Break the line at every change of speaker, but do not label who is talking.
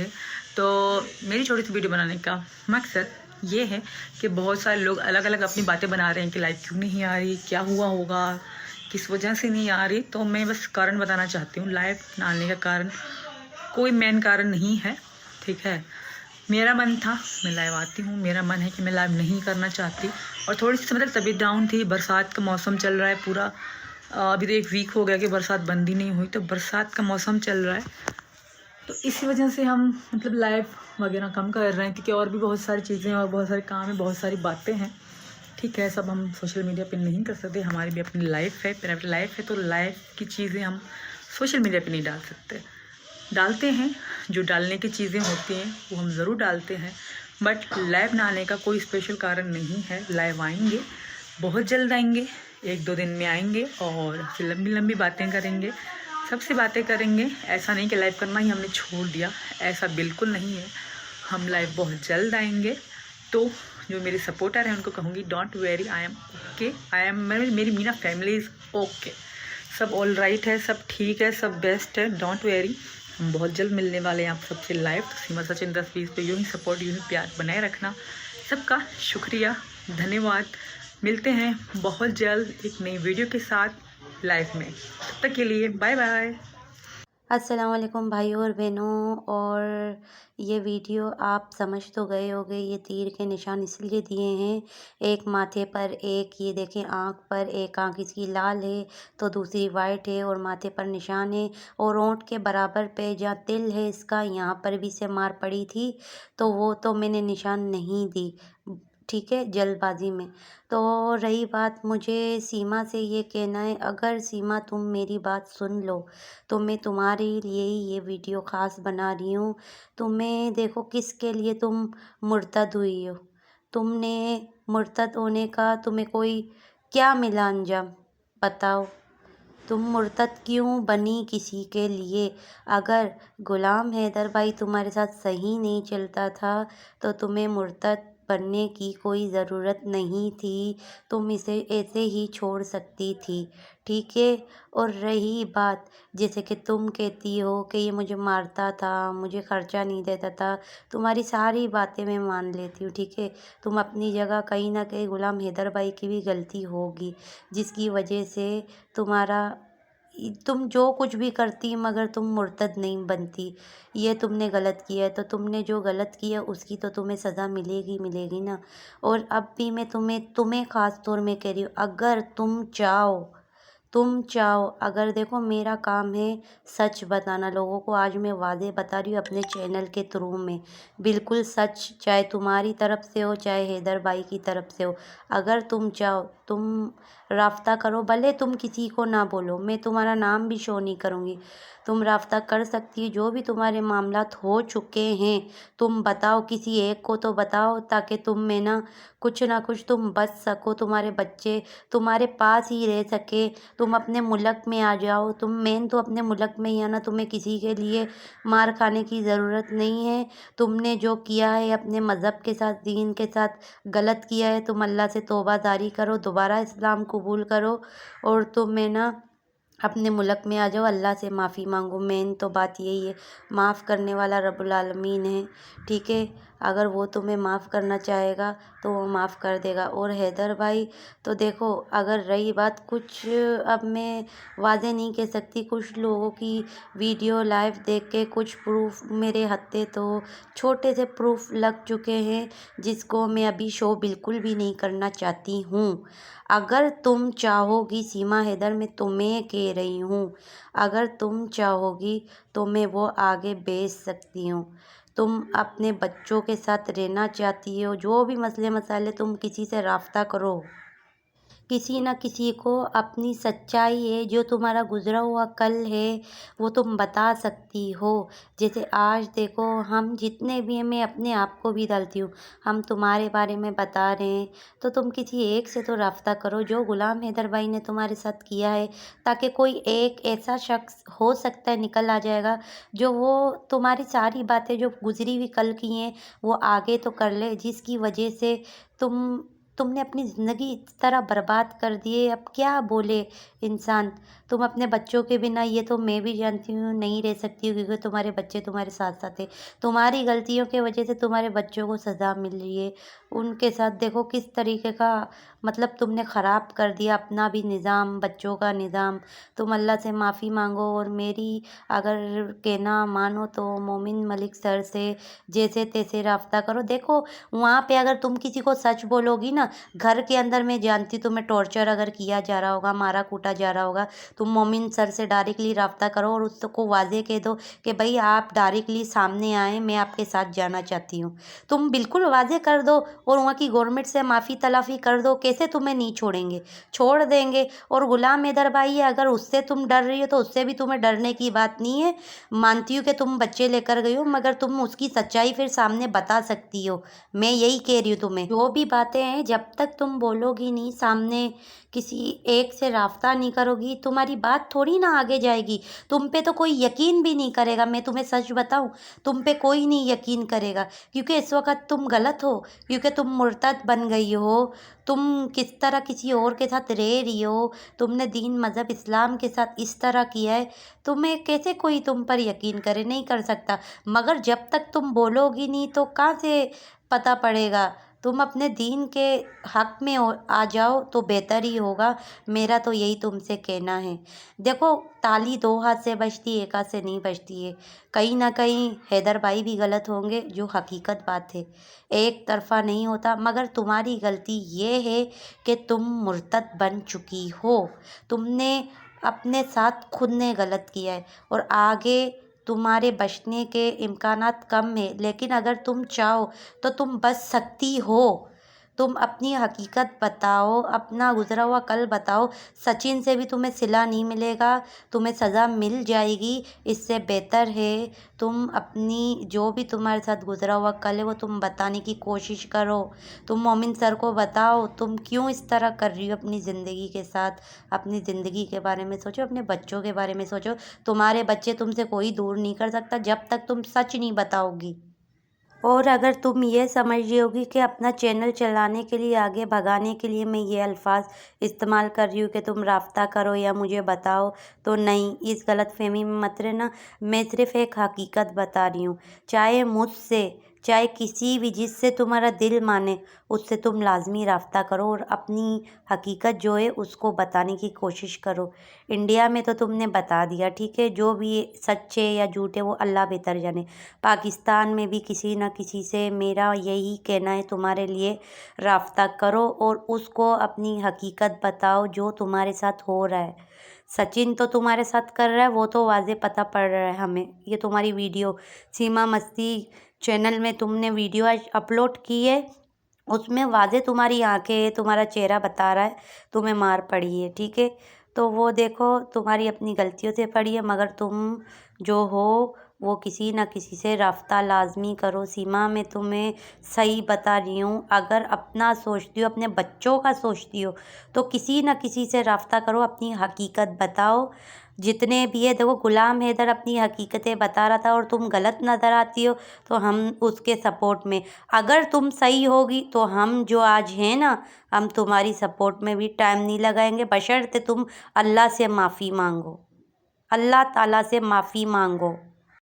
है। तो मेरी छोटी सी वीडियो बनाने का मकसद ये है कि बहुत सारे लोग अलग अलग अपनी बातें बना रहे हैं कि लाइव क्यों नहीं आ रही, क्या हुआ होगा, किस वजह से नहीं आ रही। तो मैं बस कारण बताना चाहती हूँ। लाइव ना आने का कारण कोई मेन कारण नहीं है, ठीक है। मेरा मन था मैं लाइव आती हूँ, मेरा मन है कि मैं लाइव नहीं करना चाहती। और थोड़ी सी मतलब तबीयत डाउन थी, बरसात का मौसम चल रहा है पूरा। अभी तो 1 वीक हो गया कि बरसात बंद ही नहीं हुई, तो बरसात का मौसम चल रहा है, तो इसी वजह से हम मतलब लाइव वगैरह कम कर रहे हैं, क्योंकि और भी बहुत सारी चीज़ें और बहुत सारे काम है, बहुत सारी बातें हैं, ठीक है। सब हम सोशल मीडिया पे नहीं कर सकते, हमारी भी अपनी लाइफ है, प्राइवेट लाइफ है, तो लाइफ की चीज़ें हम सोशल मीडिया पे नहीं डाल सकते। डालते हैं, जो डालने की चीज़ें होती हैं वो हम ज़रूर डालते हैं, बट लाइव ना आने का कोई स्पेशल कारण नहीं है। लाइव आएंगे, बहुत जल्द आएंगे, 1-2 दिन में आएंगे और फिर लंबी लंबी बातें करेंगे, सबसे बातें करेंगे। ऐसा नहीं कि लाइव करना ही हमने छोड़ दिया, ऐसा बिल्कुल नहीं है। हम लाइव बहुत जल्द आएंगे। तो जो मेरे सपोर्टर हैं उनको कहूँगी, don't very, I am okay, I am, मेरी मीना फैमिली इज़ ओके, सब ऑल राइट है, सब ठीक है, सब बेस्ट है, डोंट वेरी। हम बहुत जल्द मिलने वाले हैं आप सबसे लाइव। तो सीमा सचिन 10-20 पे यूँ ही सपोर्ट, यूँ ही प्यार बनाए रखना। सबका शुक्रिया, धन्यवाद। मिलते हैं बहुत जल्द एक नई वीडियो के साथ लाइव में। तब तक के लिए बाय बाय।
अस्सलाम वालेकुम भाइयों और बहनों। और ये वीडियो आप समझ तो गए होंगे, ये तीर के निशान इसलिए दिए हैं, एक माथे पर, एक ये देखें आँख पर, एक आँख इसकी लाल है तो दूसरी वाइट है, और माथे पर निशान है, और होंठ के बराबर पे जहाँ तिल है इसका, यहाँ पर भी से मार पड़ी थी, तो वो तो मैंने निशान नहीं दी, ठीक है, जल्दबाजी में। तो रही बात, मुझे सीमा से ये कहना है, अगर सीमा तुम मेरी बात सुन लो तो मैं तुम्हारे लिए ही ये वीडियो ख़ास बना रही हूँ। तुम्हें देखो किसके लिए तुम मुर्तद हुई हो, तुमने मुर्तद होने का तुम्हें कोई क्या मिला अंजाम, बताओ। तुम मुर्तद क्यों बनी किसी के लिए? अगर गुलाम हैदर भाई तुम्हारे साथ सही नहीं चलता था तो तुम्हें मुर्तद बनने की कोई ज़रूरत नहीं थी, तुम इसे ऐसे ही छोड़ सकती थी, ठीक है। और रही बात, जैसे कि तुम कहती हो कि ये मुझे मारता था, मुझे खर्चा नहीं देता था, तुम्हारी सारी बातें मैं मान लेती हूँ, ठीक है। तुम अपनी जगह कहीं ना कहीं गुलाम हैदर भाई की भी गलती होगी, जिसकी वजह से तुम्हारा तुम जो कुछ भी करती मगर तुम मुर्तद नहीं बनती। ये तुमने गलत किया है, तो तुमने जो गलत किया उसकी तो तुम्हें सज़ा मिलेगी मिलेगी ना। और अब भी मैं तुम्हें ख़ास तौर में कह रही हूँ, अगर तुम चाहो, अगर देखो मेरा काम है सच बताना लोगों को, आज मैं वादे बता रही हूँ अपने चैनल के थ्रू में, बिल्कुल सच, चाहे तुम्हारी तरफ से हो चाहे हैदर भाई की तरफ से हो। अगर तुम चाहो तुम राब्ता करो, भले तुम किसी को ना बोलो, मैं तुम्हारा नाम भी शो नहीं करूँगी, तुम राब्ता कर सकती हो। जो भी तुम्हारे मामलात हो चुके हैं तुम बताओ, किसी एक को तो बताओ, ताकि तुम में ना कुछ तुम बच सको, तुम्हारे बच्चे तुम्हारे पास ही रह सके, तुम अपने मुल्क में आ जाओ। तुम मेन तो अपने मुल्क में ही आना, तुम्हें किसी के लिए मार खाने की ज़रूरत नहीं है। तुमने जो किया है अपने मज़हब के साथ, दीन के साथ गलत किया है, तुम अल्लाह से तौबा जारी करो, दोबारा इस्लाम कबूल करो, और तुम्हें ना अपने मुल्क में आ जाओ, अल्लाह से माफ़ी मांगो। मेन तो बात यही है, माफ़ करने वाला रब्बुल आलमीन है, ठीक है। अगर वो तुम्हें माफ़ करना चाहेगा तो वो माफ़ कर देगा। और हैदर भाई तो देखो, अगर रही बात कुछ, अब मैं वादे नहीं कह सकती, कुछ लोगों की वीडियो लाइव देख के कुछ प्रूफ मेरे हत्थे तो छोटे से प्रूफ लग चुके हैं, जिसको मैं अभी शो बिल्कुल भी नहीं करना चाहती हूँ। अगर तुम चाहोगी सीमा हैदर, मैं तुम्हें कह रही हूँ, अगर तुम चाहोगी तो मैं वो आगे भेज सकती हूँ। तुम अपने बच्चों के साथ रहना चाहती हो, जो भी मसले मसाले, तुम किसी से राब्ता करो, किसी न किसी को अपनी सच्चाई है, जो तुम्हारा गुजरा हुआ कल है वो तुम बता सकती हो। जैसे आज देखो, हम जितने भी हैं, मैं अपने आप को भी डालती हूँ, हम तुम्हारे बारे में बता रहे हैं, तो तुम किसी एक से तो राब्ता करो, जो गुलाम हैदर भाई ने तुम्हारे साथ किया है, ताकि कोई एक ऐसा शख्स हो सकता है निकल आ जाएगा, जो वो तुम्हारी सारी बातें जो गुजरी हुई कल की हैं वो आगे तो कर ले, जिसकी वजह से तुम तुमने अपनी ज़िंदगी इस तरह बर्बाद कर दी है, अब क्या बोले इंसान। तुम अपने बच्चों के बिना, ये तो मैं भी जानती हूँ, नहीं रह सकती हो, क्योंकि तुम्हारे बच्चे तुम्हारे साथ साथ है। तुम्हारी गलतियों की वजह से तुम्हारे बच्चों को सज़ा मिल रही है। उनके साथ देखो किस तरीके का, मतलब तुमने ख़राब कर दिया अपना भी निज़ाम, बच्चों का निज़ाम। तुम अल्लाह से माफ़ी मांगो, और मेरी अगर कहना मानो तो मोमिन मलिक सर से जैसे तैसे राब्ता करो। देखो वहाँ पे अगर तुम किसी को सच बोलोगी ना, घर के अंदर मैं जानती हूँ तुम्हें टॉर्चर अगर किया जा रहा होगा, मारा कूटा जा रहा होगा, तुम मोमिन सर से डायरेक्टली राब्ता करो और उसको वाज़े कह दो कि भाई आप डायरेक्टली सामने आए, मैं आपके साथ जाना चाहती हूँ। तुम बिल्कुल वाज़े कर दो और वहाँ की गवर्नमेंट से माफ़ी तलाफ़ी कर दो, कैसे तुम्हें नहीं छोड़ेंगे, छोड़ देंगे। और गुलाम हैदर भाई है, अगर उससे तुम डर रही हो तो उससे भी तुम्हें डरने की बात नहीं है। मानती हूँ कि तुम बच्चे लेकर गई हो, मगर तुम उसकी सच्चाई फिर सामने बता सकती हो। मैं यही कह रही हूँ तुम्हें, जो भी बातें हैं जब तक तुम बोलोगी नहीं, सामने किसी एक से राब्ता नहीं करोगी, तुम्हारी बात थोड़ी ना आगे जाएगी। तुम पे तो कोई यकीन भी नहीं करेगा, मैं तुम्हें सच बताऊं, तुम पे कोई नहीं यकीन करेगा, क्योंकि इस वक्त तुम गलत हो, क्योंकि तुम मुर्तद बन गई हो। तुम किस तरह किसी और के साथ रह रही हो, तुमने दीन मज़हब इस्लाम के साथ इस तरह किया है, तुम्हें कैसे कोई तुम पर यकीन करे, नहीं कर सकता। मगर जब तक तुम बोलोगी नहीं तो कहाँ से पता पड़ेगा। तुम अपने दीन के हक में आ जाओ तो बेहतर ही होगा, मेरा तो यही तुमसे कहना है। देखो ताली दो हाथ से बजती, एक हाथ से नहीं बजती है। कहीं ना कहीं हैदर भाई भी गलत होंगे, जो हकीकत बात है, एक तरफा नहीं होता। मगर तुम्हारी गलती ये है कि तुम मुर्तद बन चुकी हो, तुमने अपने साथ खुद ने गलत किया है, और आगे तुम्हारे बचने के इम्कानात कम है। लेकिन अगर तुम चाहो तो तुम बच सकती हो। तुम अपनी हकीकत बताओ, अपना गुजरा हुआ कल बताओ। सचिन से भी तुम्हें सिला नहीं मिलेगा, तुम्हें सज़ा मिल जाएगी। इससे बेहतर है तुम अपनी जो भी तुम्हारे साथ गुजरा हुआ कल है वो तुम बताने की कोशिश करो। तुम मोमिन सर को बताओ तुम क्यों इस तरह कर रही हो अपनी ज़िंदगी के साथ। अपनी ज़िंदगी के बारे में सोचो, अपने बच्चों के बारे में सोचो। तुम्हारे बच्चे तुमसे कोई दूर नहीं कर सकता जब तक तुम सच नहीं बताओगी। और अगर तुम ये समझ रही होगी कि अपना चैनल चलाने के लिए, आगे भगाने के लिए मैं ये अल्फाज इस्तेमाल कर रही हूँ कि तुम राब्ता करो या मुझे बताओ, तो नहीं, इस गलतफहमी में मत रहना। मैं सिर्फ़ एक हकीकत बता रही हूँ। चाहे मुझसे, चाहे किसी भी, जिससे तुम्हारा दिल माने उससे तुम लाजमी राब्ता करो और अपनी हकीकत जो है उसको बताने की कोशिश करो। इंडिया में तो तुमने बता दिया, ठीक है, जो भी सच्चे या झूठे वो अल्लाह बेहतर जाने। पाकिस्तान में भी किसी न किसी से मेरा यही कहना है, तुम्हारे लिए राब्ता करो और उसको अपनी हकीकत बताओ जो तुम्हारे साथ हो रहा है। सचिन तो तुम्हारे साथ कर रहा है, वो तो वाज़े पता पड़ रहा है हमें। ये तुम्हारी वीडियो सीमा मस्ती चैनल में तुमने वीडियो आज अपलोड की है, उसमें वाज़े तुम्हारी आंखें, तुम्हारा चेहरा बता रहा है तुम्हें मार पड़ी है, ठीक है। तो वो देखो तुम्हारी अपनी गलतियों से पड़ी है, मगर तुम जो हो वो किसी न किसी से राब्ता लाजमी करो। सीमा मैं तुम्हें सही बता रही हूँ, अगर अपना सोचती हो, अपने बच्चों का सोचती हो, तो किसी न किसी से राब्ता करो, अपनी हकीकत बताओ। जितने भी है, देखो गुलाम हैदर अपनी हकीकतें बता रहा था और तुम गलत नज़र आती हो तो हम उसके सपोर्ट में। अगर तुम सही होगी तो हम जो आज हैं ना, हम तुम्हारी सपोर्ट में भी टाइम नहीं लगाएंगे, बशर्ते तुम अल्लाह से माफ़ी मांगो, अल्लाह ताला से माफ़ी मांगो।